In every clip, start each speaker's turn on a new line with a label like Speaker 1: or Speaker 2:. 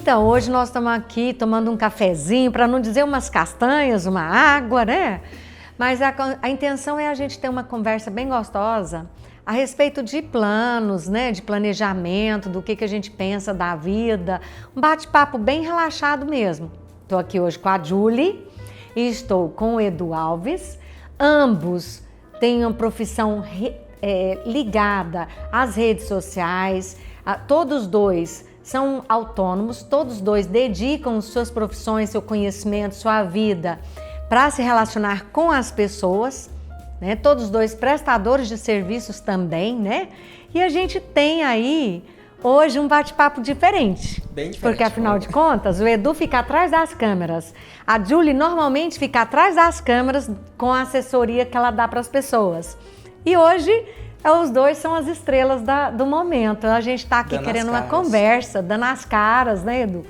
Speaker 1: Então, hoje nós estamos aqui tomando um cafezinho, para não dizer umas castanhas, uma água, né? Mas a intenção é a gente ter uma conversa bem gostosa a respeito de planos, né? De planejamento, do que a gente pensa da vida. Um bate-papo bem relaxado mesmo. Estou aqui hoje com a Julie e estou com o Edu Alves. Ambos têm uma profissão ligada às redes sociais. Todos dois são autônomos, todos dois dedicam suas profissões, seu conhecimento, sua vida para se relacionar com as pessoas, né? Todos dois prestadores de serviços também, né? E a gente tem aí hoje um bate-papo diferente.
Speaker 2: Bem diferente.
Speaker 1: Porque afinal de contas, o Edu fica atrás das câmeras. A Julie normalmente fica atrás das câmeras com a assessoria que ela dá para as pessoas. E hoje os dois são as estrelas do momento. A gente está aqui querendo uma conversa, dando as caras, né, Edu?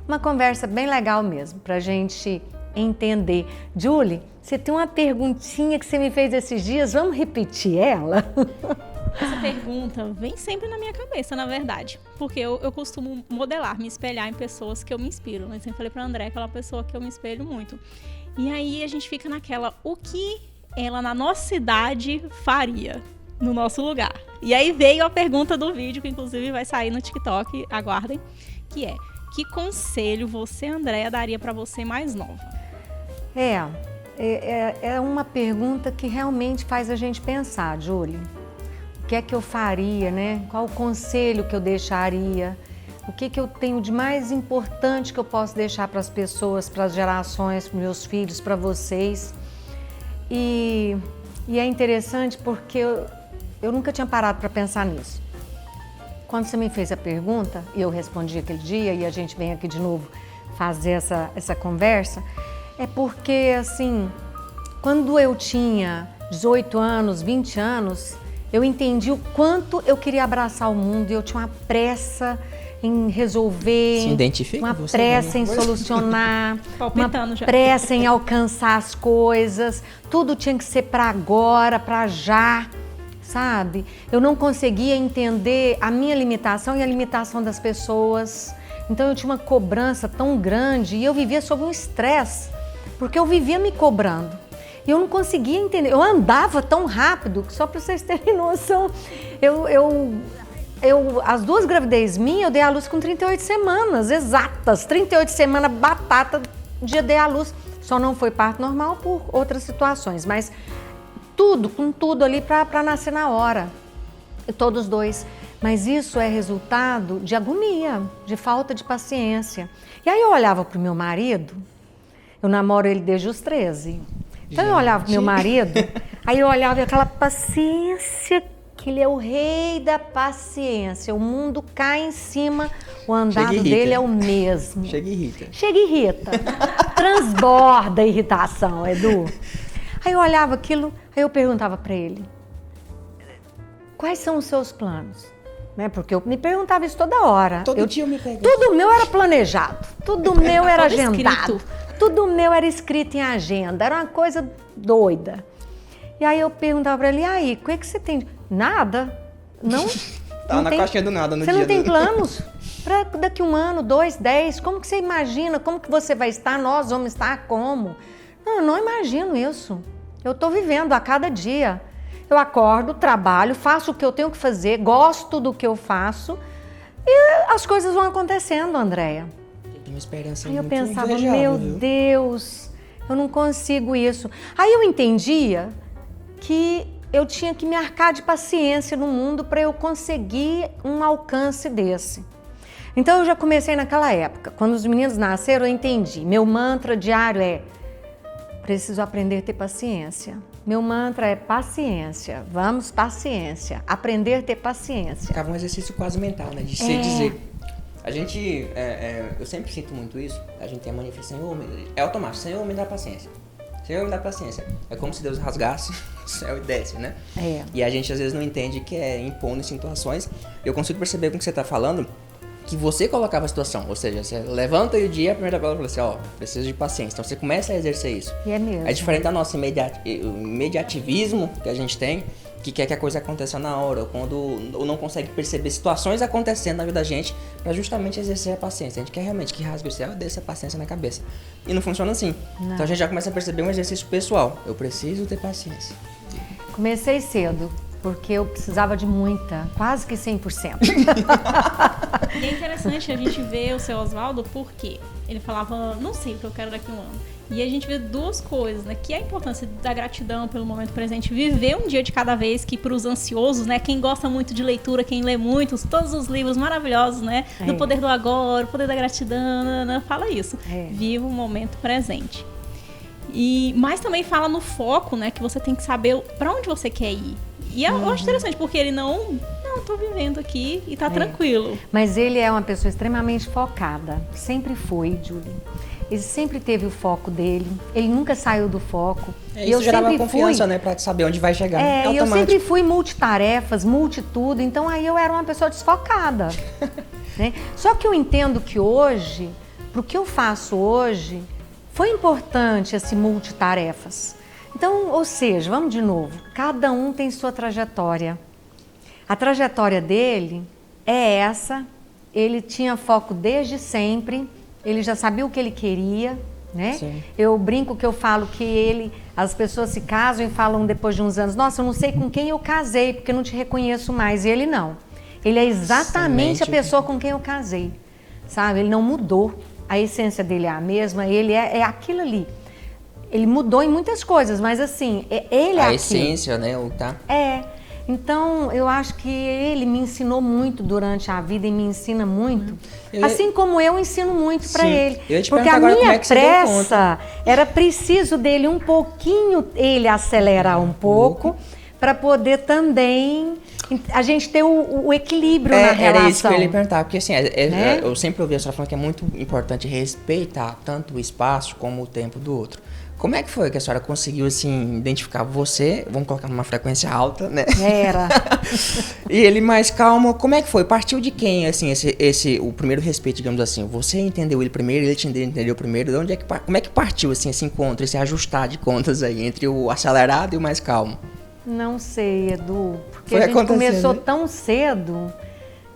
Speaker 1: Uma conversa bem legal mesmo, para a gente entender. Julie, você tem uma perguntinha que você me fez esses dias, vamos repetir ela?
Speaker 3: Essa pergunta vem sempre na minha cabeça, na verdade, porque eu costumo modelar, me espelhar em pessoas que eu me inspiro. Eu sempre falei para a André, aquela pessoa que eu me espelho muito. E aí a gente fica naquela, o que ela na nossa idade faria no nosso lugar? E aí veio a pergunta do vídeo, que inclusive vai sair no TikTok, aguardem, que é: que conselho você, Andréa, daria para você mais nova?
Speaker 1: É uma pergunta que realmente faz a gente pensar, Julie. O que é que eu faria, né? Qual o conselho que eu deixaria? O que eu tenho de mais importante que eu posso deixar para as pessoas, para as gerações, para meus filhos, para vocês? E é interessante porque eu nunca tinha parado para pensar nisso. Quando você me fez a pergunta, e eu respondi aquele dia, e a gente vem aqui de novo fazer essa conversa, é porque, assim, quando eu tinha 18 anos, 20 anos, eu entendi o quanto eu queria abraçar o mundo, e eu tinha uma pressa em resolver, uma pressa em solucionar, uma pressa em alcançar as coisas, tudo tinha que ser para agora, para já. Sabe? Eu não conseguia entender a minha limitação e a limitação das pessoas. Então eu tinha uma cobrança tão grande e eu vivia sob um estresse, porque eu vivia me cobrando. E eu não conseguia entender. Eu andava tão rápido, que só para vocês terem noção, as duas gravidez minhas, eu dei à luz com 38 semanas, exatas. 38 semanas, batata, dia dei à luz. Só não foi parto normal por outras situações, mas com tudo ali para nascer na hora, e todos dois. Mas isso é resultado de agonia, de falta de paciência. E aí eu olhava pro meu marido, eu namoro ele desde os 13. Então eu olhava pro meu marido, aí eu olhava aquela paciência, que ele é o rei da paciência. O mundo cai em cima, o andado dele é o mesmo.
Speaker 2: Chega e irrita.
Speaker 1: Chega e irrita. Transborda a irritação, Edu. Aí eu olhava aquilo, aí eu perguntava para ele, quais são os seus planos? Né? Porque eu me perguntava isso toda hora.
Speaker 2: Todo dia eu me pergunto.
Speaker 1: Tudo meu era planejado, tudo meu era agendado, tudo meu era escrito em agenda, era uma coisa doida. E aí eu perguntava para ele, e aí, o que é que você tem? Nada, não.
Speaker 2: Tá
Speaker 1: não
Speaker 2: na caixinha do nada no
Speaker 1: dia. Você
Speaker 2: dia
Speaker 1: não tem planos? Para daqui 1 ano, 2, 10, como que você imagina? Como que você vai estar? Nós vamos estar como? Não, eu não imagino isso. Eu estou vivendo a cada dia. Eu acordo, trabalho, faço o que eu tenho que fazer, gosto do que eu faço e as coisas vão acontecendo, Andréa.
Speaker 2: Tem uma esperança
Speaker 1: aí eu
Speaker 2: muito
Speaker 1: pensava,
Speaker 2: invejável,
Speaker 1: meu Deus, eu não consigo isso. Aí eu entendia que eu tinha que me arcar de paciência no mundo para eu conseguir um alcance desse. Então eu já comecei naquela época. Quando os meninos nasceram, eu entendi. Meu mantra diário é: preciso aprender a ter paciência. Meu mantra é paciência. Vamos, paciência. Aprender a ter paciência.
Speaker 2: Ficava um exercício quase mental, né? De se dizer. A gente, eu sempre sinto muito isso. A gente tem a mania de Senhor, é automático. Senhor, me dá paciência. Senhor, me dá paciência. É como se Deus rasgasse o céu e desce, né? E a gente às vezes não entende que é impondo em situações. Eu consigo perceber com o que você está falando, que você colocava a situação, ou seja, você levanta o dia, a primeira palavra fala assim, preciso de paciência. Então você começa a exercer isso.
Speaker 1: E é mesmo.
Speaker 2: É diferente da nossa imediativismo que a gente tem, que quer que a coisa aconteça na hora, ou não consegue perceber situações acontecendo na vida da gente para justamente exercer a paciência. A gente quer realmente que rasgue o céu e desça a paciência na cabeça. E não funciona assim.
Speaker 1: Não.
Speaker 2: Então a gente já começa a perceber um exercício pessoal. Eu preciso ter paciência.
Speaker 1: Comecei cedo, porque eu precisava de muita, quase que 100%.
Speaker 3: E é interessante a gente ver o seu Oswaldo porque ele falava, não sei o que eu quero daqui a um ano. E a gente vê duas coisas, né? Que é a importância da gratidão pelo momento presente, viver um dia de cada vez, que para os ansiosos, né? Quem gosta muito de leitura, quem lê muitos, todos os livros maravilhosos, né? Do poder do agora, o poder da gratidão, fala isso. Viva o momento presente. Mas também fala no foco, né? Que você tem que saber para onde você quer ir. E eu acho interessante, porque ele não, tô vivendo aqui e tá tranquilo.
Speaker 1: Mas ele é uma pessoa extremamente focada. Sempre foi, Julie. Ele sempre teve o foco dele. Ele nunca saiu do foco.
Speaker 2: Isso eu gerava confiança, né? Pra saber onde vai chegar.
Speaker 1: E eu sempre fui multitarefas, multitudo. Então aí eu era uma pessoa desfocada. Né? Só que eu entendo que hoje, pro que eu faço hoje, foi importante esse multitarefas. Então, ou seja, vamos de novo. Cada um tem sua trajetória. A trajetória dele é essa. Ele tinha foco desde sempre. Ele já sabia o que ele queria, né?
Speaker 2: Sim.
Speaker 1: Eu brinco que eu falo que as pessoas se casam e falam depois de uns anos, nossa, eu não sei com quem eu casei, porque eu não te reconheço mais. E ele não. Ele é exatamente a pessoa com quem eu casei, sabe? Ele não mudou. A essência dele é a mesma, ele é aquilo ali. Ele mudou em muitas coisas, mas assim, ele é aquilo.
Speaker 2: A essência, né?
Speaker 1: Então, eu acho que ele me ensinou muito durante a vida e me ensina muito. Assim como eu ensino muito para ele. Porque a minha pressa era preciso dele um pouquinho, ele acelerar um pouco, para poder também a gente ter o equilíbrio na relação.
Speaker 2: Era isso que eu ia perguntar, porque assim, eu sempre ouvi a senhora falando que é muito importante respeitar tanto o espaço como o tempo do outro. Como é que foi que a senhora conseguiu, assim, identificar você, vamos colocar numa frequência alta, né?
Speaker 1: Era.
Speaker 2: E ele mais calmo, como é que foi? Partiu de quem, assim, o primeiro respeito, digamos assim? Você entendeu ele primeiro, ele te entendeu primeiro? Como é que partiu, assim, esse encontro, esse ajustar de contas aí, entre o acelerado e o mais calmo?
Speaker 1: Não sei, Edu, porque
Speaker 2: foi
Speaker 1: a gente começou tão cedo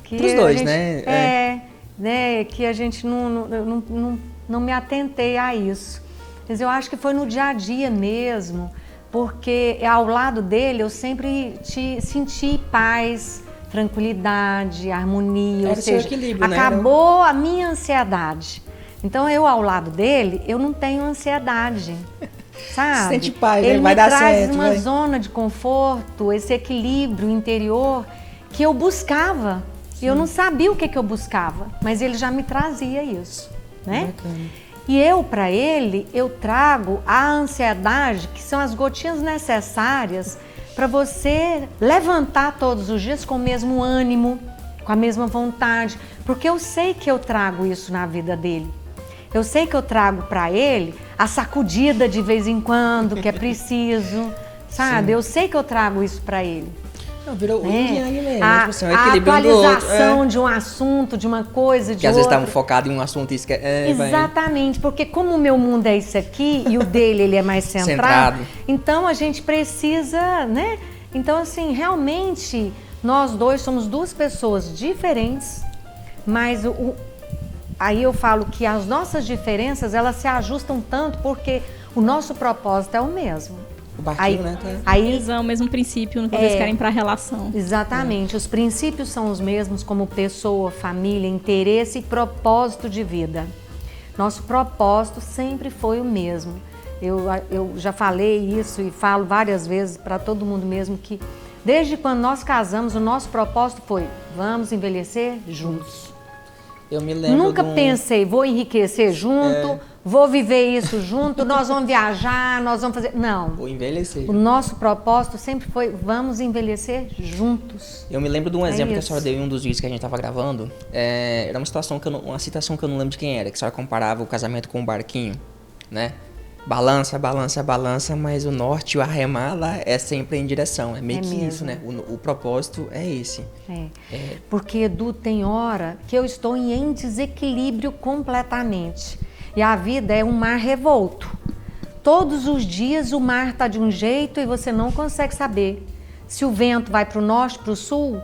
Speaker 1: que
Speaker 2: pros dois,
Speaker 1: gente,
Speaker 2: né?
Speaker 1: Que a gente não me atentei a isso. Mas eu acho que foi no dia a dia mesmo, porque ao lado dele eu sempre senti paz, tranquilidade, harmonia, ou seja, acabou a minha ansiedade. Então eu ao lado dele, eu não tenho ansiedade, sabe?
Speaker 2: Sente paz,
Speaker 1: ele
Speaker 2: vai dar certo.
Speaker 1: Ele me traz uma zona de conforto, esse equilíbrio interior que eu buscava. Sim. Eu não sabia o que eu buscava, mas ele já me trazia isso, né? Bacana. E para ele, eu trago a ansiedade, que são as gotinhas necessárias para você levantar todos os dias com o mesmo ânimo, com a mesma vontade, porque eu sei que eu trago isso na vida dele. Eu sei que eu trago para ele a sacudida de vez em quando, que é preciso, sabe? Sim. Eu sei que eu trago isso para ele.
Speaker 2: Não, virou o yin yang mesmo.
Speaker 1: A atualização de um assunto, de uma coisa, de
Speaker 2: que às vezes estava focado em um assunto e esquece.
Speaker 1: Exatamente, porque como o meu mundo é isso aqui e o dele ele é mais centrado, então a gente precisa, né? Então assim, realmente nós dois somos duas pessoas diferentes, mas aí eu falo que as nossas diferenças elas se ajustam tanto porque o nosso propósito é o mesmo.
Speaker 2: O barquinho, né?
Speaker 3: Eles são o mesmo princípio no que eles querem para a relação.
Speaker 1: Exatamente. Os princípios são os mesmos como pessoa, família, interesse e propósito de vida. Nosso propósito sempre foi o mesmo. Eu já falei isso e falo várias vezes para todo mundo mesmo que desde quando nós casamos, o nosso propósito foi vamos envelhecer juntos.
Speaker 2: Eu me lembro
Speaker 1: Nunca pensei, vou enriquecer junto, vou viver isso junto, nós vamos viajar, nós vamos fazer... Não.
Speaker 2: Vou envelhecer.
Speaker 1: O nosso propósito sempre foi, vamos envelhecer juntos.
Speaker 2: Eu me lembro de um exemplo que a senhora deu em um dos vídeos que a gente estava gravando. Era uma citação que eu não lembro de quem era, que a senhora comparava o casamento com um barquinho, né? Balança, balança, balança, mas o norte, o arremar lá é sempre em direção. É meio que mesmo. Isso, né? O propósito é esse.
Speaker 1: Porque, Edu, tem hora que eu estou em desequilíbrio completamente. E a vida é um mar revolto. Todos os dias o mar está de um jeito e você não consegue saber se o vento vai para o norte, para o sul,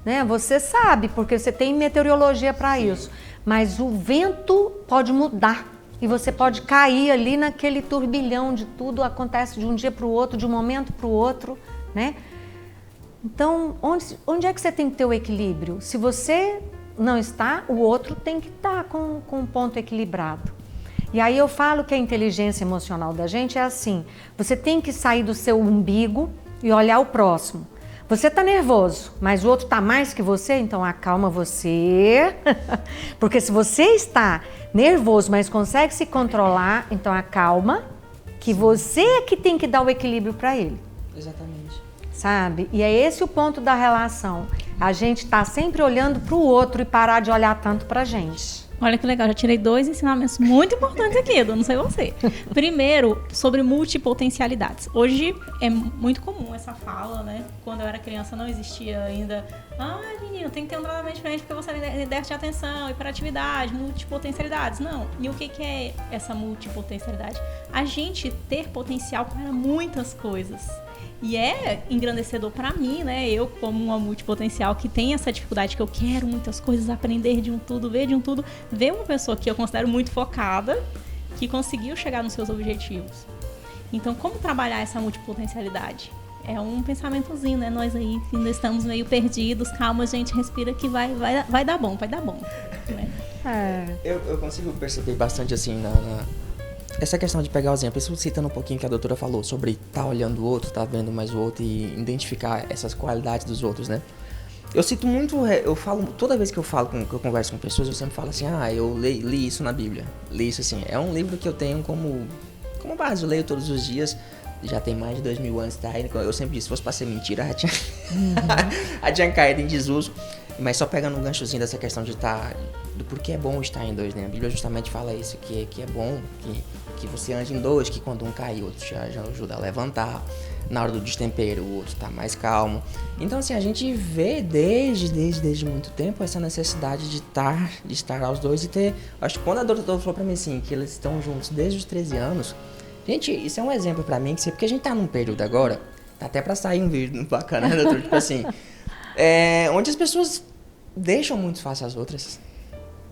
Speaker 1: né? Você sabe, porque você tem meteorologia para isso. Mas o vento pode mudar e você pode cair ali naquele turbilhão de tudo, acontece de um dia para o outro, de um momento para o outro, né? Então, onde é que você tem que ter o equilíbrio? Se você não está, o outro tem que estar com um ponto equilibrado. E aí eu falo que a inteligência emocional da gente é assim, você tem que sair do seu umbigo e olhar o próximo. Você está nervoso, mas o outro está mais que você, então acalma você. Porque se você está nervoso, mas consegue se controlar, então acalma, que você é que tem que dar o equilíbrio para ele.
Speaker 2: Exatamente.
Speaker 1: Sabe? E é esse o ponto da relação. A gente está sempre olhando para o outro e parar de olhar tanto para a gente.
Speaker 3: Olha que legal, já tirei 2 ensinamentos muito importantes aqui, eu não sei você. Primeiro, sobre multipotencialidades. Hoje é muito comum essa fala, né? Quando eu era criança não existia ainda. Menino, tem que ter um tratamento diferente porque você é déficit de atenção, hiperatividade, multipotencialidades. Não. E o que é essa multipotencialidade? A gente ter potencial para muitas coisas. E é engrandecedor para mim, né? Eu, como uma multipotencial que tem essa dificuldade, que eu quero muitas coisas, aprender de um tudo, ver de um tudo, ver uma pessoa que eu considero muito focada, que conseguiu chegar nos seus objetivos. Então, como trabalhar essa multipotencialidade? É um pensamentozinho, né? Nós aí que ainda estamos meio perdidos, calma, gente, respira que vai dar bom, vai dar bom. Né?
Speaker 2: Eu consigo perceber bastante assim essa questão de pegar o exemplo, isso citando um pouquinho que a doutora falou sobre estar olhando o outro, estar vendo mais o outro e identificar essas qualidades dos outros, né? Eu cito muito, eu falo, toda vez que eu converso com pessoas, eu sempre falo assim, eu li isso na Bíblia, li isso assim, é um livro que eu tenho como base, eu leio todos os dias, já tem mais de 2000 anos, tá? Eu sempre disse, se fosse pra ser mentira, já tinha caído em desuso. Mas só pegando um ganchozinho dessa questão de do porquê é bom estar em dois, né? A Bíblia justamente fala isso, que é bom que você ande em dois, que quando um cai, o outro já ajuda a levantar. Na hora do destempero, o outro tá mais calmo. Então, assim, a gente vê desde muito tempo essa necessidade de estar aos dois e ter... Acho que quando a doutora falou pra mim, assim, que eles estão juntos desde os 13 anos, gente, isso é um exemplo pra mim, porque a gente tá num período agora, tá até pra sair um vídeo bacana, né, doutor? Tipo assim, onde as pessoas deixam muito fácil as outras.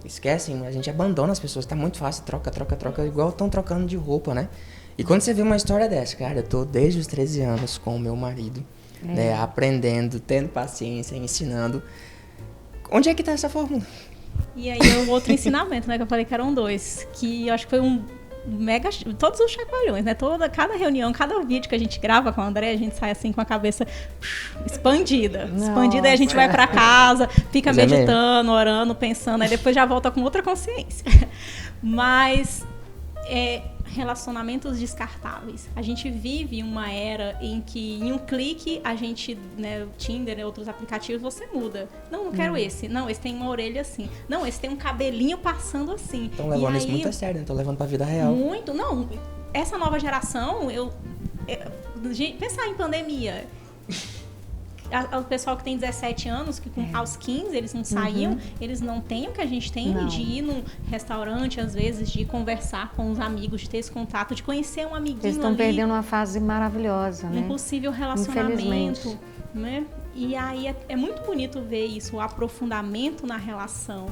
Speaker 2: Esquecem, a gente abandona as pessoas, tá muito fácil, troca, igual estão trocando de roupa, né? E quando você vê uma história dessa, cara, eu tô desde os 13 anos com o meu marido, né, aprendendo, tendo paciência, ensinando. Onde é que tá essa fórmula?
Speaker 3: E aí o outro ensinamento, né, que eu falei que eram 2, que eu acho que foi um mega... Todos os chacoalhões, né? Cada reunião, cada vídeo que a gente grava com o André, a gente sai assim com a cabeça expandida. Nossa. Expandida, aí a gente vai pra casa, fica meditando, orando, pensando, aí depois já volta com outra consciência. Mas... relacionamentos descartáveis. A gente vive uma era em que em um clique a gente, né, o Tinder, outros aplicativos, você muda. Não quero esse. Não, esse tem uma orelha assim. Não, esse tem um cabelinho passando assim. Estão
Speaker 2: levando isso muito a sério, estão levando pra vida real.
Speaker 3: Muito. Não, essa nova geração, pensar em pandemia... O pessoal que tem 17 anos, que aos 15 eles não saíam, eles não têm o que a gente tem de ir num restaurante, às vezes, de conversar com os amigos, de ter esse contato, de conhecer um amiguinho.
Speaker 1: Eles estão perdendo uma fase maravilhosa, né?
Speaker 3: Um possível relacionamento, né? E aí é muito bonito ver isso, o aprofundamento na relação.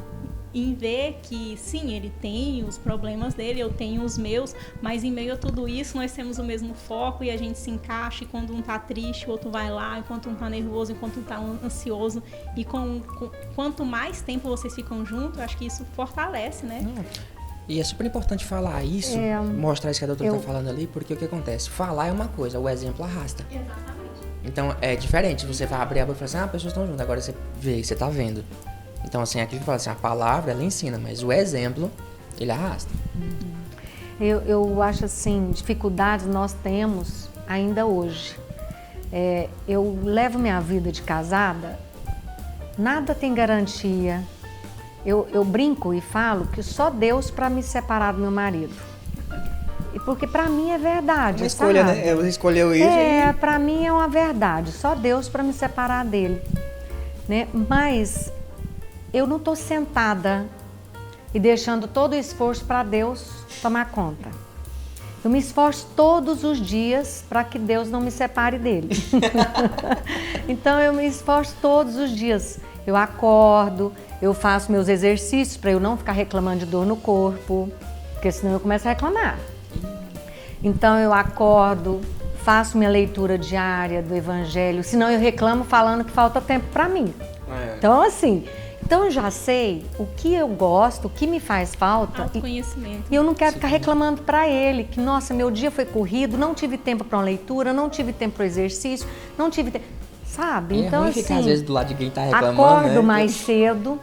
Speaker 3: Em ver que, sim, ele tem os problemas dele, eu tenho os meus, mas em meio a tudo isso nós temos o mesmo foco e a gente se encaixa, e quando um tá triste, o outro vai lá, enquanto um tá nervoso, enquanto um tá ansioso. E quanto mais tempo vocês ficam juntos, eu acho que isso fortalece, né?
Speaker 2: E é super importante falar isso, mostrar isso que a doutora tá falando ali, porque o que acontece? Falar é uma coisa, o exemplo arrasta.
Speaker 3: Exatamente.
Speaker 2: Então é diferente, você vai abrir a boca e falar assim, as pessoas estão juntas, agora você vê, você tá vendo. Então, assim, aqui que fala assim, a palavra, ela ensina, mas o exemplo, ele arrasta.
Speaker 1: Eu acho, assim, dificuldades nós temos ainda hoje. Eu levo minha vida de casada, nada tem garantia. Eu brinco e falo que só Deus para me separar do meu marido. E porque para mim é verdade,
Speaker 2: uma escolha,
Speaker 1: sabe?
Speaker 2: Né? Você escolheu isso.
Speaker 1: Para mim é uma verdade, só Deus para me separar dele. Né? Mas... eu não estou sentada e deixando todo o esforço para Deus tomar conta. Eu me esforço todos os dias para que Deus não me separe dele. Então eu me esforço todos os dias. Eu acordo, eu faço meus exercícios para eu não ficar reclamando de dor no corpo, porque senão eu começo a reclamar. Então eu acordo, faço minha leitura diária do Evangelho, senão eu reclamo falando que falta tempo para mim. Então assim, eu já sei o que eu gosto, o que me faz falta.
Speaker 3: Autoconhecimento.
Speaker 1: E eu não quero ficar reclamando para ele que, nossa, meu dia foi corrido, não tive tempo para uma leitura, não tive tempo para o exercício, não tive tempo, sabe?
Speaker 2: Então assim, ficar, às vezes do lado de quem tá reclamando,
Speaker 1: acordo
Speaker 2: né?
Speaker 1: mais cedo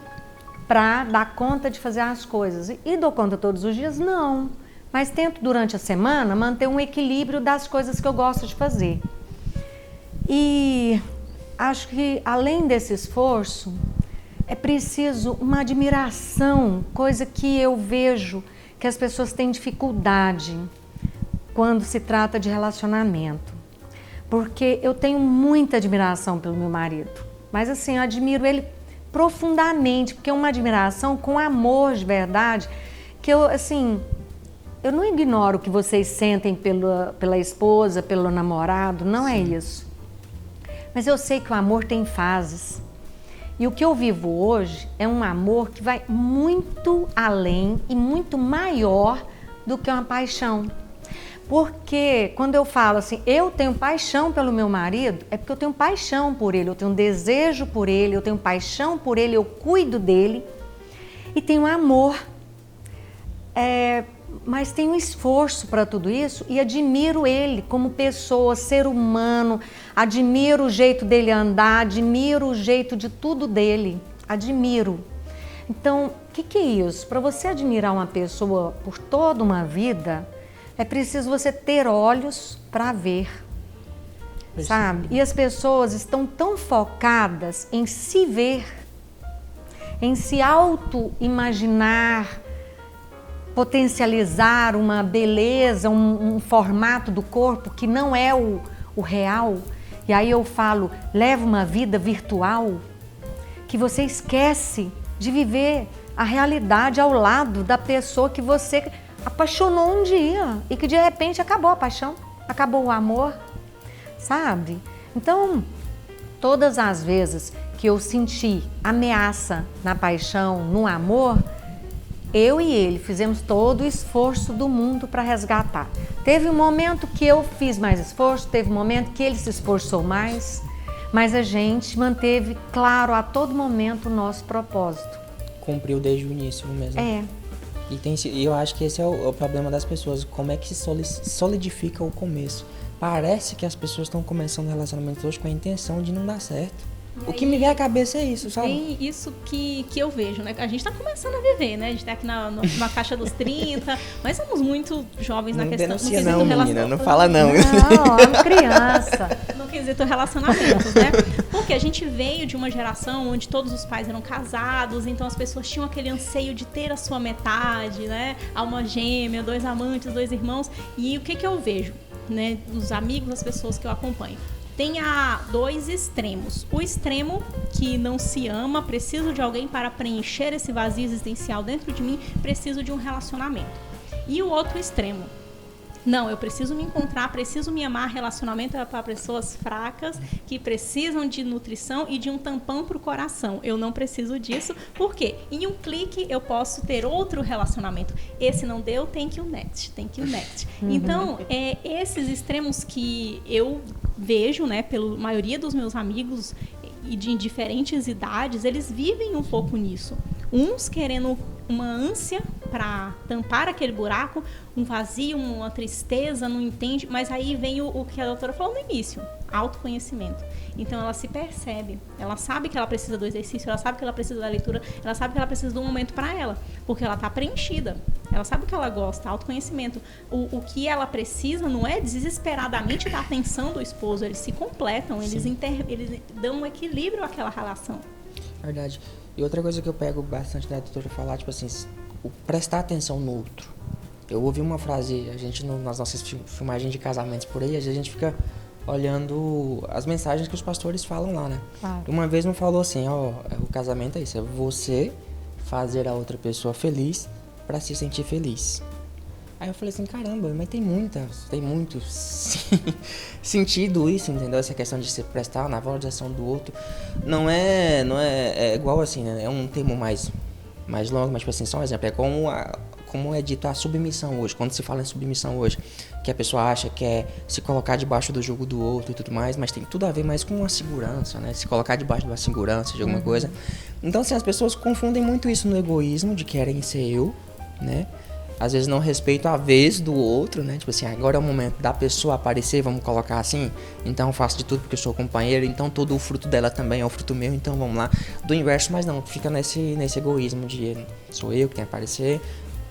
Speaker 1: para dar conta de fazer as coisas. E dou conta todos os dias? Não. Mas tento durante a semana manter um equilíbrio das coisas que eu gosto de fazer. E acho que além desse esforço, é preciso uma admiração, coisa que eu vejo que as pessoas têm dificuldade quando se trata de relacionamento. Porque eu tenho muita admiração pelo meu marido, mas assim, eu admiro ele profundamente, porque é uma admiração com amor de verdade, que eu, assim, eu não ignoro o que vocês sentem pela esposa, pelo namorado, não é isso. Mas eu sei que o amor tem fases. E o que eu vivo hoje é um amor que vai muito além e muito maior do que uma paixão. Porque quando eu falo assim, eu tenho paixão pelo meu marido, é porque eu tenho paixão por ele, eu tenho desejo por ele, eu tenho paixão por ele, eu cuido dele e tenho amor. Mas tenho esforço para tudo isso e admiro ele como pessoa, ser humano, admiro o jeito dele andar, admiro o jeito de tudo dele, admiro. Então, o que é isso? Para você admirar uma pessoa por toda uma vida, é preciso você ter olhos para ver, sabe? E as pessoas estão tão focadas em se ver, em se auto-imaginar, potencializar uma beleza, um formato do corpo que não é o real. E aí eu falo, leva uma vida virtual, que você esquece de viver a realidade ao lado da pessoa que você apaixonou um dia e que de repente acabou a paixão, acabou o amor, sabe? Então, todas as vezes que eu senti ameaça na paixão, no amor, eu e ele fizemos todo o esforço do mundo para resgatar. Teve um momento que eu fiz mais esforço, teve um momento que ele se esforçou mais, mas a gente manteve claro a todo momento o nosso propósito.
Speaker 2: Cumpriu desde o início mesmo. E eu acho que esse é o problema das pessoas, como é que se solidifica o começo. Parece que as pessoas estão começando relacionamentos hoje com a intenção de não dar certo. O que me vem à cabeça é isso, sabe?
Speaker 3: Tem isso que eu vejo, né? A gente tá começando a viver, né? A gente tá aqui na faixa dos 30, mas somos muito jovens na questão...
Speaker 2: Denuncia não, menina, não fala não.
Speaker 1: Não, é uma criança.
Speaker 3: No quesito relacionamentos, né? Porque a gente veio de uma geração onde todos os pais eram casados, então as pessoas tinham aquele anseio de ter a sua metade, né? Alma gêmea, 2 amantes, 2 irmãos. E o que eu vejo, né? Os amigos, as pessoas que eu acompanho. Tem 2 extremos. O extremo que não se ama, preciso de alguém para preencher esse vazio existencial dentro de mim, preciso de um relacionamento. E o outro extremo, não, eu preciso me encontrar, preciso me amar. Relacionamento é para pessoas fracas que precisam de nutrição e de um tampão para o coração. Eu não preciso disso, porque em um clique eu posso ter outro relacionamento. Esse não deu, thank you next. Então, esses extremos que eu vejo, né, pela maioria dos meus amigos e de diferentes idades, eles vivem um pouco nisso. Uns querendo uma ânsia para tampar aquele buraco, um vazio, uma tristeza, não entende, mas aí vem o que a doutora falou no início, autoconhecimento. Então ela se percebe, ela sabe que ela precisa do exercício, ela sabe que ela precisa da leitura, ela sabe que ela precisa de um momento para ela, porque ela está preenchida, ela sabe o que ela gosta, autoconhecimento. O que ela precisa não é desesperadamente da atenção do esposo, eles se completam, eles dão um equilíbrio àquela relação.
Speaker 2: Verdade. E outra coisa que eu pego bastante da doutora falar, tipo assim, o prestar atenção no outro. Eu ouvi uma frase, a gente nas nossas filmagens de casamentos por aí, a gente fica olhando as mensagens que os pastores falam lá, né?
Speaker 1: Claro.
Speaker 2: Uma vez me falou assim, o casamento é isso, é você fazer a outra pessoa feliz para se sentir feliz. Aí eu falei assim, caramba, mas tem muito sentido isso, entendeu? Essa questão de se prestar na valorização do outro. Não é igual assim, né? É um termo mais longo, mas tipo assim, só um exemplo. É como é dito a submissão hoje, quando se fala em submissão hoje, que a pessoa acha que é se colocar debaixo do jugo do outro e tudo mais, mas tem tudo a ver mais com a segurança, né? Se colocar debaixo de uma segurança, de alguma coisa. Então, assim, as pessoas confundem muito isso no egoísmo, de querem ser eu, né? Às vezes não respeito a vez do outro, né? Tipo assim, agora é o momento da pessoa aparecer, vamos colocar assim. Então eu faço de tudo porque eu sou companheiro, então todo o fruto dela também é o fruto meu, então vamos lá. Do inverso, mas não, fica nesse egoísmo de sou eu que tenho que aparecer,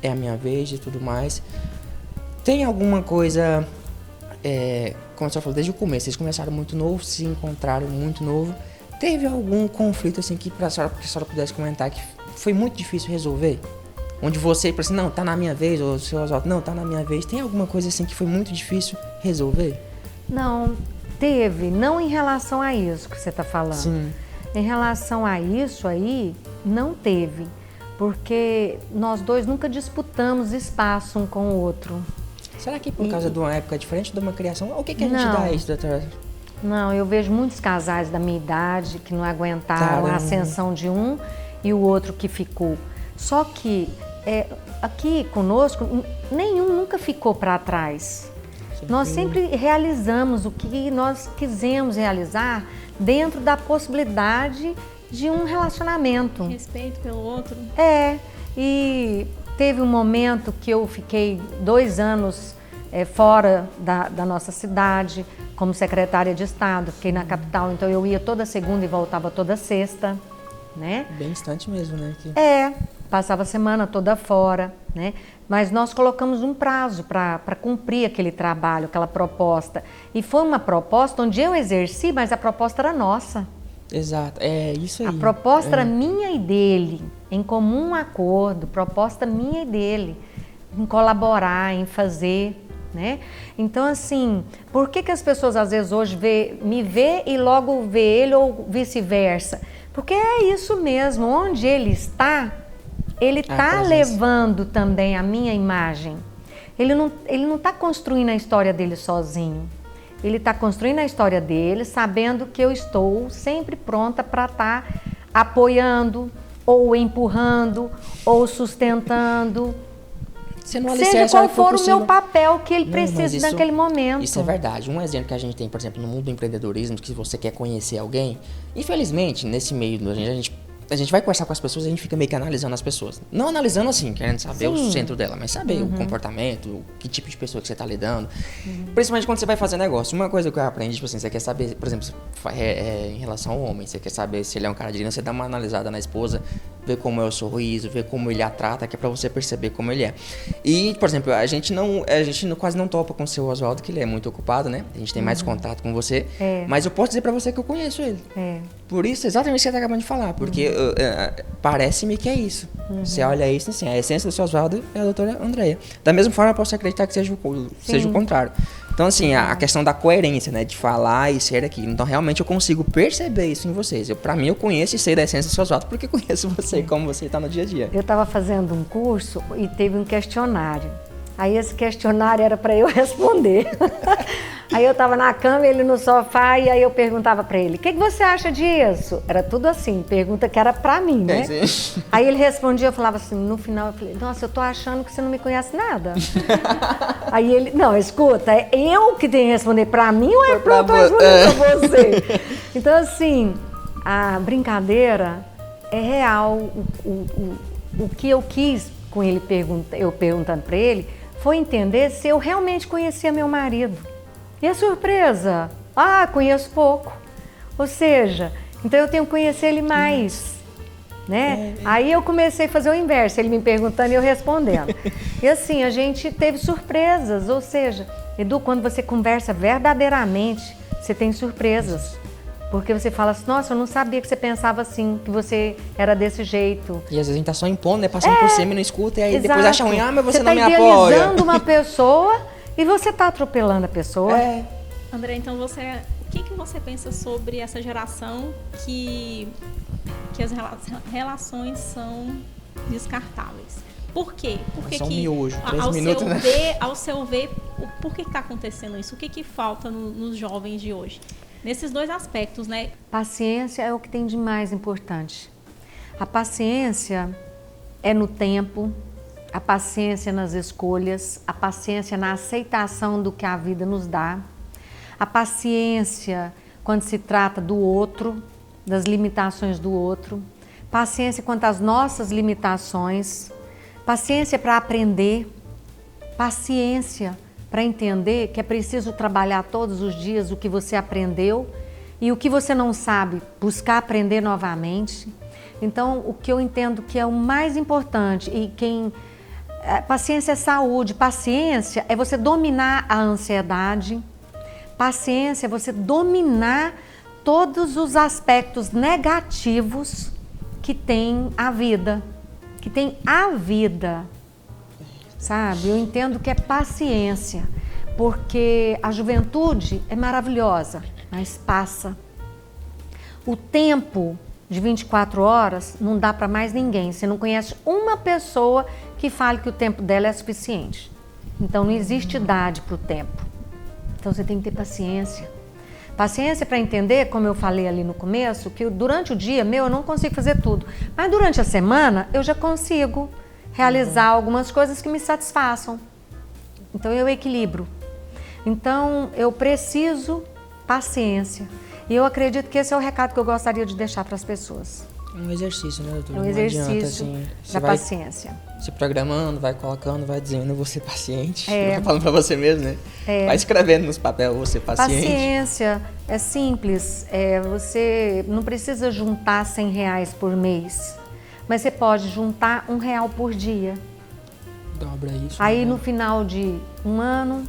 Speaker 2: é a minha vez e tudo mais. Tem alguma coisa, como você falou, desde o começo, vocês começaram muito novo, se encontraram muito novo. Teve algum conflito assim que a senhora pudesse comentar que foi muito difícil resolver? Onde você falou assim, não, tá na minha vez, ou o seu Oswaldo, não, tá na minha vez. Tem alguma coisa assim que foi muito difícil resolver?
Speaker 1: Não, teve, não em relação a isso que você está falando.
Speaker 2: Sim.
Speaker 1: Em relação a isso aí, não teve, porque nós dois nunca disputamos espaço um com o outro.
Speaker 2: Será que por causa de uma época diferente de uma criação, o que a gente
Speaker 1: Não.
Speaker 2: dá a isso, doutora?
Speaker 1: Não, eu vejo muitos casais da minha idade que não aguentaram a ascensão de um e o outro que ficou. Só que aqui conosco, nenhum nunca ficou para trás. Nós sempre realizamos o que nós quisemos realizar dentro da possibilidade de um relacionamento.
Speaker 3: Respeito pelo outro.
Speaker 1: E teve um momento que eu fiquei 2 anos fora da nossa cidade, como secretária de Estado, fiquei na capital, então eu ia toda segunda e voltava toda sexta, né?
Speaker 2: Bem distante mesmo, né?
Speaker 1: Passava a semana toda fora, né? Mas nós colocamos um prazo para cumprir aquele trabalho, aquela proposta. E foi uma proposta onde eu exerci, mas a proposta era nossa.
Speaker 2: Exato, é isso aí.
Speaker 1: A proposta era minha e dele, em comum acordo, proposta minha e dele, em colaborar, em fazer, né? Então, assim, por que as pessoas às vezes hoje me vê e logo vê ele ou vice-versa? Porque é isso mesmo, onde ele está levando também a minha imagem. Ele não está construindo a história dele sozinho. Ele está construindo a história dele, sabendo que eu estou sempre pronta para estar apoiando, ou empurrando, ou sustentando. Seja qual for o meu papel que ele precisa naquele momento.
Speaker 2: Isso é verdade. Um exemplo que a gente tem, por exemplo, no mundo do empreendedorismo, que se você quer conhecer alguém, infelizmente, nesse meio, a gente vai conversar com as pessoas e a gente fica meio que analisando as pessoas. Não analisando assim, querendo saber o centro dela, mas saber o comportamento, que tipo de pessoa que você está lidando. Principalmente quando você vai fazer negócio. Uma coisa que eu aprendi, tipo assim, você quer saber, por exemplo, em relação ao homem, você quer saber se ele é um cara digno, você dá uma analisada na esposa, ver como é o sorriso, ver como ele a trata, que é pra você perceber como ele é. E, por exemplo, a gente quase não topa com o seu Oswaldo, que ele é muito ocupado, né? A gente tem mais contato com você. Mas eu posso dizer pra você que eu conheço ele. Por isso, exatamente o que você tá acabando de falar, porque parece-me que é isso. Você olha isso assim, a essência do seu Oswaldo é a doutora Andréia. Da mesma forma, eu posso acreditar que seja o contrário. Então, assim, a questão da coerência, né? De falar e ser aquilo. Então, realmente, eu consigo perceber isso em vocês. Pra mim, eu conheço e sei da essência do seu Oswaldo porque conheço você e como você está no dia a dia.
Speaker 1: Eu estava fazendo um curso e teve um questionário. Aí esse questionário era para eu responder. Aí eu estava na cama, ele no sofá, e aí eu perguntava para ele, o que você acha disso? Era tudo assim, pergunta que era para mim, né? Aí ele respondia, eu falava assim, no final eu falei, nossa, eu tô achando que você não me conhece nada. Aí ele, não, escuta, é eu que tenho que responder para mim ou é para eu responder para você? Então assim, a brincadeira é real. O que eu quis com ele perguntando para ele foi entender se eu realmente conhecia meu marido. E a surpresa? Conheço pouco. Ou seja, então eu tenho que conhecer ele mais, né? Aí eu comecei a fazer o inverso, ele me perguntando e eu respondendo. E assim, a gente teve surpresas, ou seja, Edu, quando você conversa verdadeiramente, você tem surpresas. Porque você fala assim, nossa, eu não sabia que você pensava assim, que você era desse jeito.
Speaker 2: E às vezes a gente tá só impondo, né? Passando por cima e não escuta, e aí
Speaker 1: exato.
Speaker 2: Depois acha ruim, mas você não me apoia.
Speaker 1: Você tá idealizando uma pessoa e você tá atropelando a pessoa.
Speaker 3: André, então o que você pensa sobre essa geração que as relações são descartáveis? Por quê? Por que
Speaker 2: Só um miojo, 3
Speaker 3: ao
Speaker 2: minutos,
Speaker 3: seu
Speaker 2: né?
Speaker 3: ver, ao seu ver, por que está acontecendo isso? O que falta nos jovens de hoje? Nesses dois aspectos, né?
Speaker 1: Paciência é o que tem de mais importante. A paciência é no tempo, a paciência nas escolhas, a paciência na aceitação do que a vida nos dá, a paciência quando se trata do outro, das limitações do outro, paciência quanto às nossas limitações, paciência para aprender, paciência para entender que é preciso trabalhar todos os dias o que você aprendeu e o que você não sabe, buscar aprender novamente. Então, o que eu entendo que é o mais importante paciência é saúde, paciência é você dominar a ansiedade, paciência é você dominar todos os aspectos negativos que tem a vida, sabe? Eu entendo que é paciência, porque a juventude é maravilhosa, mas passa. O tempo de 24 horas não dá para mais ninguém. Você não conhece uma pessoa que fale que o tempo dela é suficiente. Então não existe idade para o tempo. Então você tem que ter paciência. Paciência para entender, como eu falei ali no começo, que durante o dia eu não consigo fazer tudo. Mas durante a semana eu já consigo realizar algumas coisas que me satisfaçam. Então eu equilibro. Então eu preciso paciência. E eu acredito que esse é o recado que eu gostaria de deixar para as pessoas.
Speaker 2: É um exercício, né, doutora?
Speaker 1: É um exercício da paciência.
Speaker 2: Se programando, vai colocando, vai dizendo, eu vou ser paciente.
Speaker 1: É.
Speaker 2: Vai falando para você mesmo, né?
Speaker 1: É.
Speaker 2: Vai escrevendo nos papéis, eu vou ser paciente.
Speaker 1: Paciência é simples. Você não precisa juntar R$100 por mês. Mas você pode juntar R$1 por dia.
Speaker 2: Dobra isso.
Speaker 1: Aí
Speaker 2: né?
Speaker 1: no final de um ano,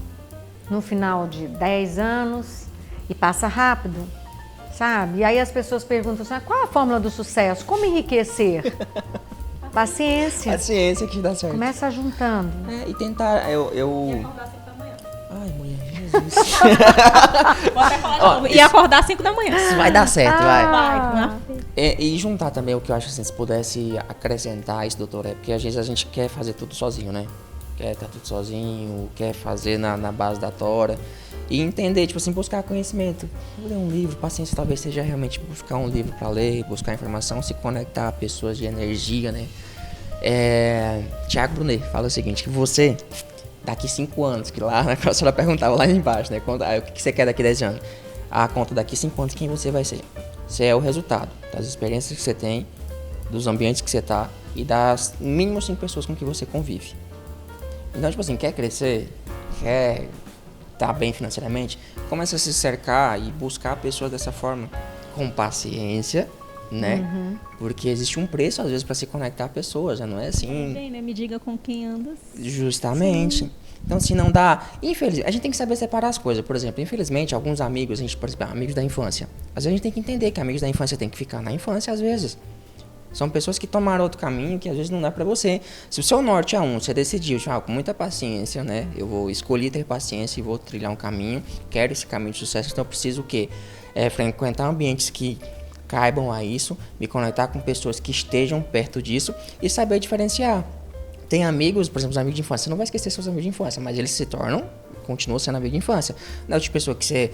Speaker 1: no final de 10 anos, e passa rápido, sabe? E aí as pessoas perguntam assim, qual a fórmula do sucesso? Como enriquecer? Paciência.
Speaker 2: Paciência que dá certo.
Speaker 1: Começa juntando.
Speaker 2: E tentar,
Speaker 3: E acordar 5 da manhã.
Speaker 2: Ai, mulher, Jesus.
Speaker 3: Vou até falar de novo. E acordar às 5 da manhã.
Speaker 2: Isso vai dar certo, vai.
Speaker 3: Vai.
Speaker 2: E juntar também o que eu acho assim, se pudesse acrescentar isso, doutora, é porque às vezes a gente quer fazer tudo sozinho, né? Quer estar tudo sozinho, quer fazer na base da tora. E entender, tipo assim, buscar conhecimento. Ler um livro, paciência talvez seja realmente buscar um livro para ler, buscar informação, se conectar a pessoas de energia, né? Tiago Brunet fala o seguinte, que você, daqui 5 anos, que lá a senhora perguntava lá embaixo, né? O que você quer daqui 10 anos? A conta daqui 5 anos, quem você vai ser? Você é o resultado das experiências que você tem, dos ambientes que você tá e das mínimo 5 pessoas com que você convive. Então, tipo assim, quer crescer, quer estar bem financeiramente, começa a se cercar e buscar pessoas dessa forma, com paciência, né?
Speaker 1: Uhum.
Speaker 2: Porque existe um preço, às vezes, para se conectar a pessoas, já não é assim.
Speaker 3: Bem, né? Me diga com quem andas.
Speaker 2: Justamente. Sim. Então, se não dá... Infelizmente, a gente tem que saber separar as coisas. Por exemplo, infelizmente, alguns amigos, por exemplo, amigos da infância. Às vezes a gente tem que entender que amigos da infância tem que ficar na infância, às vezes. São pessoas que tomaram outro caminho que às vezes não dá pra você. Se o seu norte é você decidiu, com muita paciência, né? Eu vou escolher ter paciência e vou trilhar um caminho. Quero esse caminho de sucesso, então eu preciso o quê? Frequentar ambientes que caibam a isso, me conectar com pessoas que estejam perto disso e saber diferenciar. Tem amigos, por exemplo, os amigos de infância. Você não vai esquecer seus amigos de infância, mas eles se tornam, continuam sendo amigos de infância. Não é tipo de pessoa que você...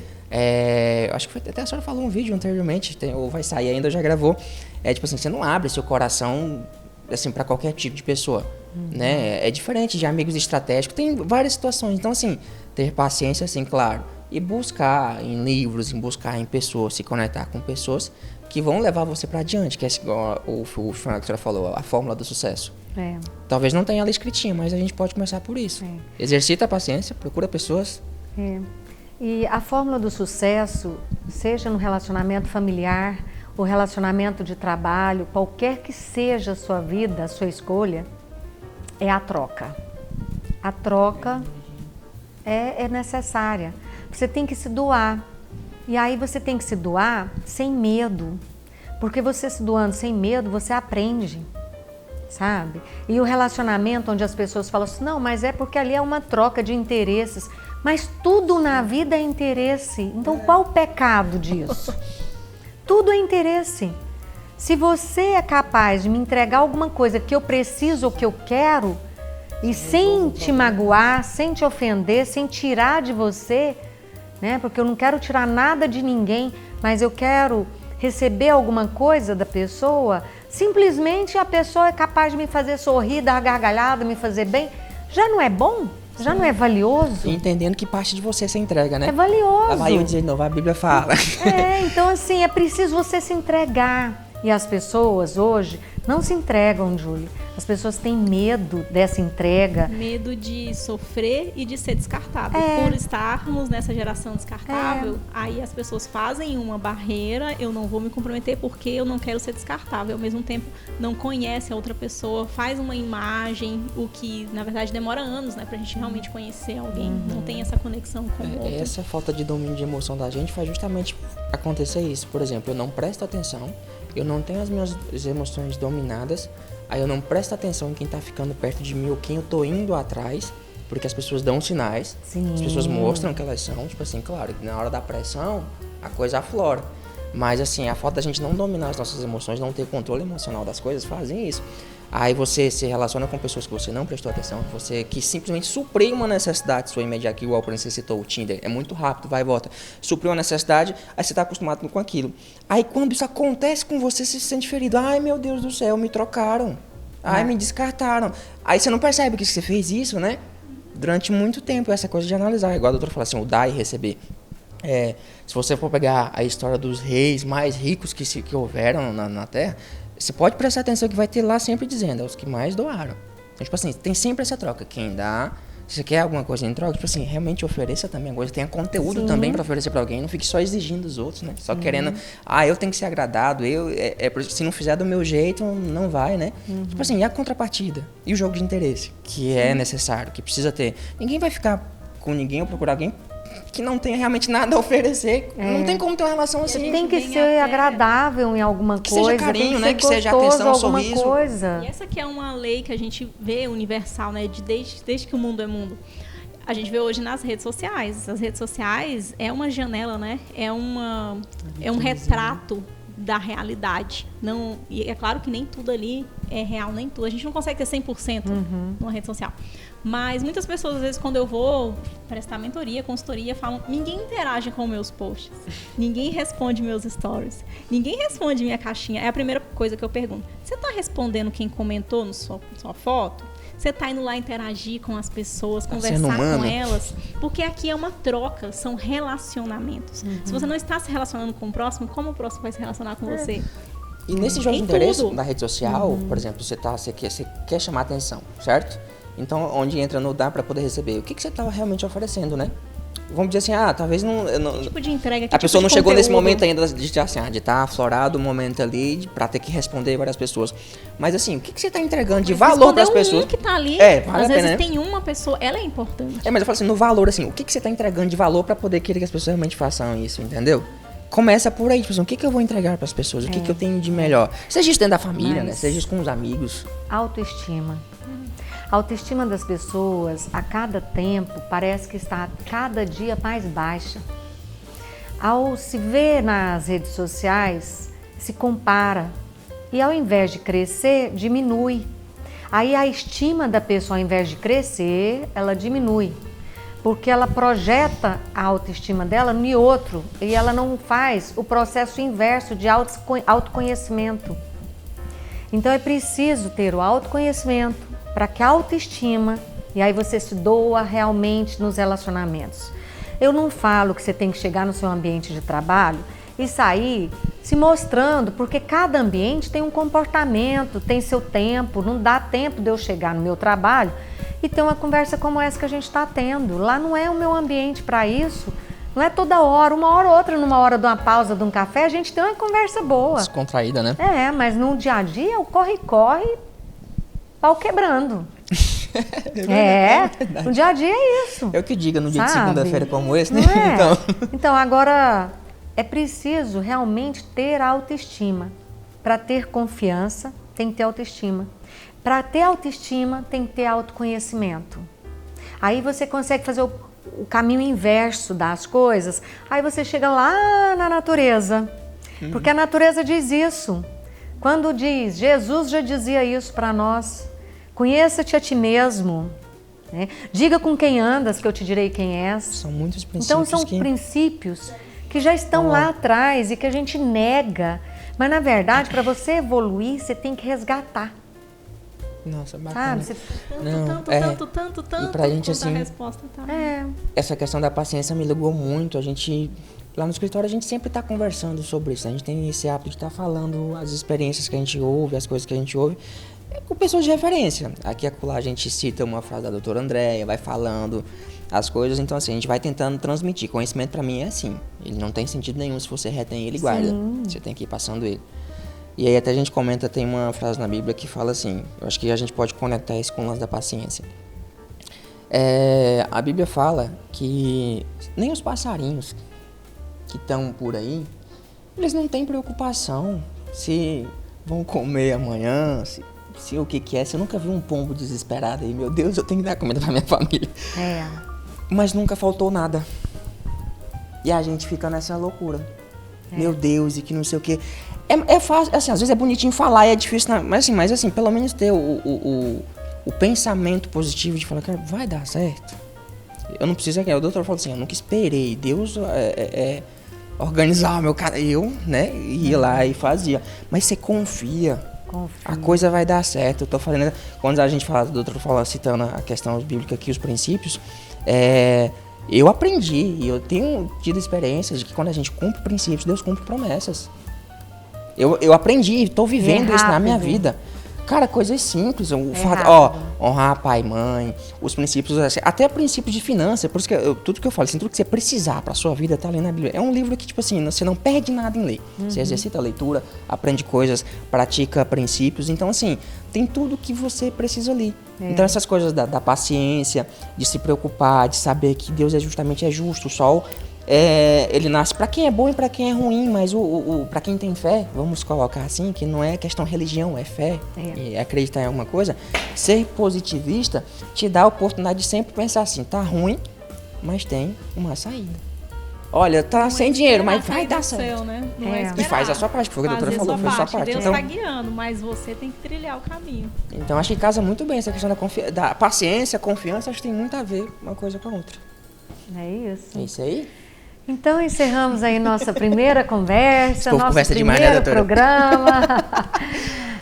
Speaker 2: acho que foi, até a senhora falou um vídeo anteriormente, ou vai sair ainda, já gravou. Tipo assim, você não abre seu coração assim, para qualquer tipo de pessoa. Né? É diferente de amigos estratégicos. Tem várias situações. Então, assim, ter paciência, assim, claro. E buscar em livros, buscar em pessoas, se conectar com pessoas que vão levar você para adiante, que é igual o Fernando que a senhora falou, a fórmula do sucesso. Talvez não tenha ela escritinha, mas a gente pode começar por isso. Exercita a paciência, procura pessoas.
Speaker 1: E a fórmula do sucesso, seja no relacionamento familiar, o relacionamento de trabalho, qualquer que seja a sua vida, a sua escolha, é a troca. A troca é necessária. Você tem que se doar. E aí você tem que se doar sem medo. Porque você se doando sem medo, você aprende. Sabe? E o relacionamento onde as pessoas falam assim, não, mas é porque ali é uma troca de interesses. Mas tudo na vida é interesse. Então qual o pecado disso? Tudo é interesse. Se você é capaz de me entregar alguma coisa que eu preciso ou que eu quero, e sem te magoar, sem te ofender, sem tirar de você, né? Porque eu não quero tirar nada de ninguém, mas eu quero receber alguma coisa da pessoa, simplesmente a pessoa é capaz de me fazer sorrir, dar gargalhada, me fazer bem, já não é bom? Já não é valioso?
Speaker 2: E entendendo que parte de você se entrega, né?
Speaker 1: É valioso.
Speaker 2: Lá vai eu dizer de novo, a Bíblia fala.
Speaker 1: Então assim, é preciso você se entregar. E as pessoas hoje não se entregam, Julie. As pessoas têm medo dessa entrega.
Speaker 3: Medo de sofrer e de ser descartável. Por estarmos nessa geração descartável, aí as pessoas fazem uma barreira, eu não vou me comprometer porque eu não quero ser descartável. Ao mesmo tempo, não conhece a outra pessoa, faz uma imagem, o que na verdade demora anos, né, pra gente realmente conhecer alguém. Não tem essa conexão com o outro.
Speaker 2: Essa falta de domínio de emoção da gente faz justamente acontecer isso. Por exemplo, eu não presto atenção, eu não tenho as minhas emoções dominadas, aí eu não presto atenção em quem tá ficando perto de mim ou quem eu tô indo atrás, porque as pessoas dão sinais,
Speaker 1: Sim.
Speaker 2: As pessoas mostram que elas são, tipo assim, claro, na hora da pressão, a coisa aflora. Mas assim, a falta da gente não dominar as nossas emoções, não ter controle emocional das coisas, fazem isso. Aí você se relaciona com pessoas que você não prestou atenção, você que simplesmente supriu uma necessidade sua imediata, igual por exemplo você citou o Tinder, é muito rápido, vai e volta. Supriu uma necessidade, aí você está acostumado com aquilo. Aí quando isso acontece com você, você se sente ferido. Ai meu Deus do céu, me trocaram. Ai, me descartaram. Aí você não percebe que você fez isso, né? Durante muito tempo, essa coisa de analisar. Igual a doutora fala assim, o dar e receber. Se você for pegar a história dos reis mais ricos que houveram na Terra, você pode prestar atenção que vai ter lá sempre dizendo, é os que mais doaram. Então, tipo assim, tem sempre essa troca. Quem dá, se você quer alguma coisa em troca, tipo assim, realmente ofereça também alguma coisa. Tenha conteúdo também para oferecer para alguém. Não fique só exigindo dos outros, né? Só querendo, eu tenho que ser agradado, se não fizer do meu jeito, não vai, né? Tipo assim, e a contrapartida? E o jogo de interesse? Que é necessário, que precisa ter. Ninguém vai ficar com ninguém ou procurar alguém que não tenha realmente nada a oferecer. Não tem como ter uma relação assim.
Speaker 1: Tem que ser agradável em alguma
Speaker 2: que
Speaker 1: coisa.
Speaker 2: Seja carinho,
Speaker 1: tem
Speaker 2: né?
Speaker 1: que
Speaker 2: Que seja
Speaker 1: gostoso,
Speaker 2: atenção,
Speaker 1: alguma
Speaker 2: sorriso.
Speaker 1: coisa.
Speaker 3: E essa que é uma lei que a gente vê universal, né? Desde que o mundo é mundo. A gente vê hoje nas redes sociais. As redes sociais é uma janela, né? É um retrato da realidade. E é claro que nem tudo ali é real, nem tudo. A gente não consegue ter 100% numa rede social. Mas muitas pessoas, às vezes, quando eu vou prestar mentoria, consultoria, falam, ninguém interage com meus posts, ninguém responde meus stories, ninguém responde minha caixinha. É a primeira coisa que eu pergunto. Você está respondendo quem comentou na sua foto? Você está indo lá interagir com as pessoas, conversar com elas? Porque aqui é uma troca, são relacionamentos. Se você não está se relacionando com o próximo, como o próximo vai se relacionar com você?
Speaker 2: E nesse jogo de interesse na rede social, por exemplo, você quer chamar atenção, certo? Então, onde entra no dar para poder receber? O que você estava realmente oferecendo, né? Vamos dizer assim, talvez não... Que
Speaker 3: tipo de entrega,
Speaker 2: a pessoa não chegou nesse momento ainda de estar aflorado o momento ali para ter que responder várias pessoas. Mas assim, o que você está entregando de valor para as pessoas?
Speaker 3: Que tá ali,
Speaker 2: vale
Speaker 3: às vezes
Speaker 2: pena, né?
Speaker 3: tem uma pessoa, ela é importante.
Speaker 2: Mas eu falo assim, no valor, assim, o que você está entregando de valor para poder querer que as pessoas realmente façam isso, entendeu? Começa por aí, tipo assim, o que eu vou entregar para as pessoas? O que eu tenho de melhor? Seja isso dentro da família, né? Seja isso com os amigos.
Speaker 1: Autoestima. A autoestima das pessoas, a cada tempo, parece que está cada dia mais baixa. Ao se ver nas redes sociais, se compara e ao invés de crescer, diminui. Aí a estima da pessoa, ao invés de crescer, ela diminui. Porque ela projeta a autoestima dela no outro e ela não faz o processo inverso de autoconhecimento. Então é preciso ter o autoconhecimento para que a autoestima, e aí você se doa realmente nos relacionamentos. Eu não falo que você tem que chegar no seu ambiente de trabalho e sair se mostrando, porque cada ambiente tem um comportamento, tem seu tempo, não dá tempo de eu chegar no meu trabalho e ter uma conversa como essa que a gente está tendo. Lá não é o meu ambiente para isso, não é toda hora, uma hora ou outra, numa hora de uma pausa, de um café, a gente tem uma conversa boa.
Speaker 2: Descontraída, né?
Speaker 1: Mas no dia a dia, o corre-corre, pau quebrando. No dia a dia é isso.
Speaker 2: Eu que diga no dia de segunda-feira como esse, né?
Speaker 1: Então, agora, é preciso realmente ter autoestima. Para ter confiança, tem que ter autoestima. Para ter autoestima, tem que ter autoconhecimento. Aí você consegue fazer o caminho inverso das coisas. Aí você chega lá na natureza. Porque a natureza diz isso. Quando diz, Jesus já dizia isso para nós, conheça-te a ti mesmo, né? Diga com quem andas que eu te direi quem és.
Speaker 2: São muitos princípios.
Speaker 1: Então são princípios que já estão lá atrás e que a gente nega. Mas na verdade, para você evoluir, você tem que resgatar.
Speaker 2: Nossa, bacana.
Speaker 1: Sabe?
Speaker 3: Tanto.
Speaker 2: E pra gente, assim,
Speaker 3: a resposta tá.
Speaker 2: Essa questão da paciência me ligou muito. A gente, lá no escritório, a gente sempre tá conversando sobre isso. A gente tem esse hábito de estar falando as experiências que a gente ouve, as coisas que a gente ouve, com pessoas de referência. Aqui e acolá a gente cita uma frase da doutora Andréia, vai falando as coisas. Então, assim, a gente vai tentando transmitir. Conhecimento pra mim é assim. Ele não tem sentido nenhum se você retém ele e guarda. Você tem que ir passando ele. E aí até a gente comenta, tem uma frase na Bíblia que fala assim, eu acho que a gente pode conectar isso com o lance da paciência. A Bíblia fala que nem os passarinhos que estão por aí, eles não têm preocupação se vão comer amanhã, se o que é. Você nunca viu um pombo desesperado aí, meu Deus, eu tenho que dar comida pra minha família. Mas nunca faltou nada. E a gente fica nessa loucura. Meu Deus, e que não sei o que. É fácil, assim, às vezes é bonitinho falar e é difícil, mas assim, pelo menos ter o pensamento positivo de falar, cara, vai dar certo. Eu não preciso, o doutor falou assim, eu nunca esperei Deus organizar o meu cara, né, ia lá e fazia. Mas você confia. A coisa vai dar certo. Eu tô falando, quando a gente fala, o doutor falou, citando a questão bíblica aqui, os princípios, eu aprendi e eu tenho tido experiências de que quando a gente cumpre princípios, Deus cumpre promessas. Eu aprendi, estou vivendo isso na minha vida. Cara, coisas simples. Honrar pai e mãe, os princípios, até princípios de finança. Por isso que tudo que eu falo, assim, tudo que você precisar para sua vida tá ali na Bíblia. É um livro que, tipo assim, você não perde nada em ler. Você exercita a leitura, aprende coisas, pratica princípios. Então, assim, tem tudo que você precisa ali. Então, essas coisas da paciência, de se preocupar, de saber que Deus é justo, o sol... ele nasce para quem é bom e para quem é ruim, mas para quem tem fé, vamos colocar assim, que não é questão religião, é fé, e acreditar em alguma coisa, ser positivista te dá a oportunidade de sempre pensar assim, tá ruim, mas tem uma saída. Olha, tá sem dinheiro, mas vai dar certo.
Speaker 3: Né?
Speaker 2: E faz a sua parte, foi o que a doutora falou, faz a sua parte.
Speaker 3: Deus
Speaker 2: então,
Speaker 3: tá guiando, mas você tem que trilhar o caminho.
Speaker 2: Então acho que casa muito bem essa questão da paciência, confiança, acho que tem muito a ver uma coisa com a outra.
Speaker 1: É isso.
Speaker 2: É isso aí?
Speaker 1: Então encerramos aí nossa primeira conversa, nosso
Speaker 2: conversa
Speaker 1: primeiro
Speaker 2: demais, né,
Speaker 1: programa,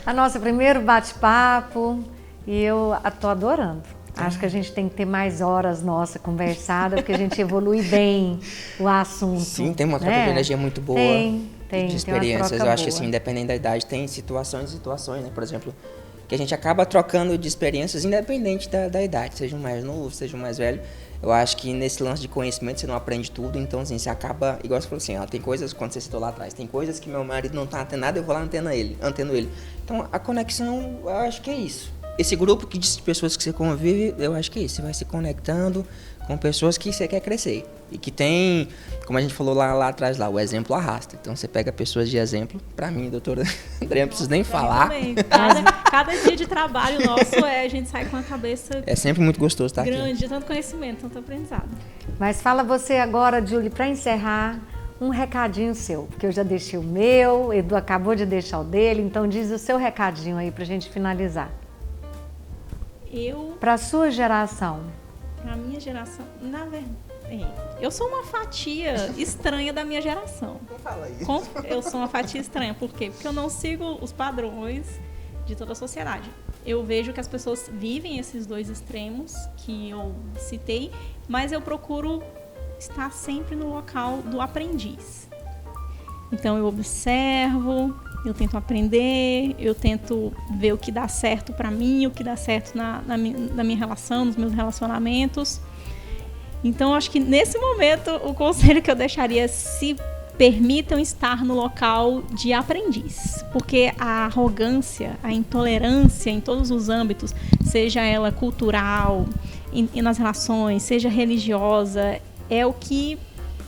Speaker 1: a nosso primeiro bate-papo, e eu estou adorando. Acho que a gente tem que ter mais horas nossa conversada, porque a gente evolui bem o assunto.
Speaker 2: Sim, tem uma troca de energia muito boa.
Speaker 1: Tem
Speaker 2: de experiências.
Speaker 1: Tem
Speaker 2: eu acho que
Speaker 1: boa.
Speaker 2: assim, independente da idade, tem situações, né? Por exemplo, que a gente acaba trocando de experiências independente da idade, seja um mais novo, seja um mais velho. Eu acho que nesse lance de conhecimento você não aprende tudo, então assim, você acaba, igual você falou assim, tem coisas, quando você citou lá atrás, tem coisas que meu marido não tá antenado, eu vou lá anteno ele. Então a conexão, eu acho que é isso. Esse grupo de pessoas que você convive, eu acho que é isso, você vai se conectando com pessoas que você quer crescer. E que tem, como a gente falou lá atrás, o exemplo arrasta. Então você pega pessoas de exemplo, pra mim, doutora Andréia, não preciso nem falar.
Speaker 3: Cada dia de trabalho nosso a gente sai com a cabeça
Speaker 2: é sempre muito gostoso estar
Speaker 3: grande,
Speaker 2: aqui.
Speaker 3: de tanto conhecimento, tanto aprendizado.
Speaker 1: Mas fala você agora, Julie, para encerrar, um recadinho seu, porque eu já deixei o meu, Edu acabou de deixar o dele, então diz o seu recadinho aí pra gente finalizar. Para a sua geração.
Speaker 3: Para a minha geração, na verdade, eu sou uma fatia estranha da minha geração.
Speaker 2: Não fala isso.
Speaker 3: Eu sou uma fatia estranha, por quê? Porque eu não sigo os padrões de toda a sociedade. Eu vejo que as pessoas vivem esses dois extremos que eu citei, mas eu procuro estar sempre no local do aprendiz. Então eu observo, eu tento aprender, eu tento ver o que dá certo para mim, o que dá certo na minha relação, nos meus relacionamentos. Então, eu acho que nesse momento, o conselho que eu deixaria é se permitam estar no local de aprendiz. Porque a arrogância, a intolerância em todos os âmbitos, seja ela cultural, e nas relações, seja religiosa, é o que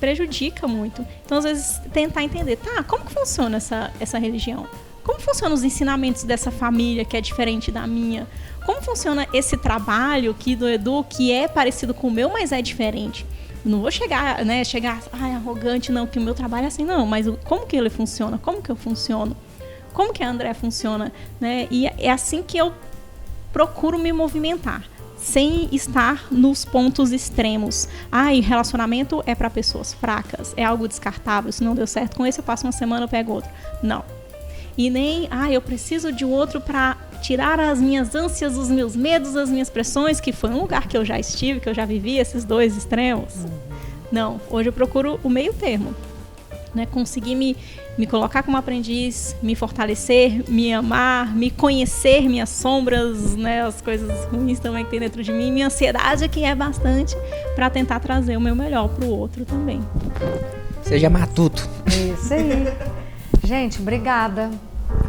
Speaker 3: prejudica muito. Então, às vezes, tentar entender, como que funciona essa religião? Como funcionam os ensinamentos dessa família que é diferente da minha? Como funciona esse trabalho aqui do Edu, que é parecido com o meu, mas é diferente? Não vou chegar arrogante, não, que o meu trabalho é assim, não, mas como que ele funciona? Como que eu funciono? como que a André funciona, né? E é assim que eu procuro me movimentar, sem estar nos pontos extremos. E relacionamento é para pessoas fracas, é algo descartável, se não deu certo com esse eu passo uma semana, eu pego outro. Não. E nem, eu preciso de um outro para tirar as minhas ânsias, os meus medos, as minhas pressões, que foi um lugar que eu já estive, que eu já vivi esses dois extremos. Não, hoje eu procuro o meio termo, né? Conseguir me colocar como aprendiz, me fortalecer, me amar, me conhecer minhas sombras, né? As coisas ruins também que tem dentro de mim, minha ansiedade que é bastante, para tentar trazer o meu melhor para o outro também.
Speaker 2: Seja matuto.
Speaker 1: Isso aí. Gente, obrigada.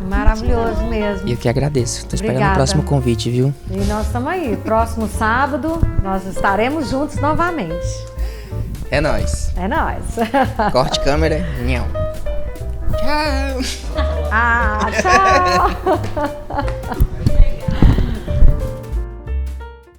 Speaker 1: Maravilhoso mesmo.
Speaker 2: E eu que agradeço. Tô esperando
Speaker 1: Obrigada.
Speaker 2: o próximo convite, viu?
Speaker 1: E nós estamos aí. Próximo sábado, nós estaremos juntos novamente.
Speaker 2: É nóis.
Speaker 1: É nóis.
Speaker 2: Corte câmera. Nhau. Tchau.
Speaker 1: Tchau.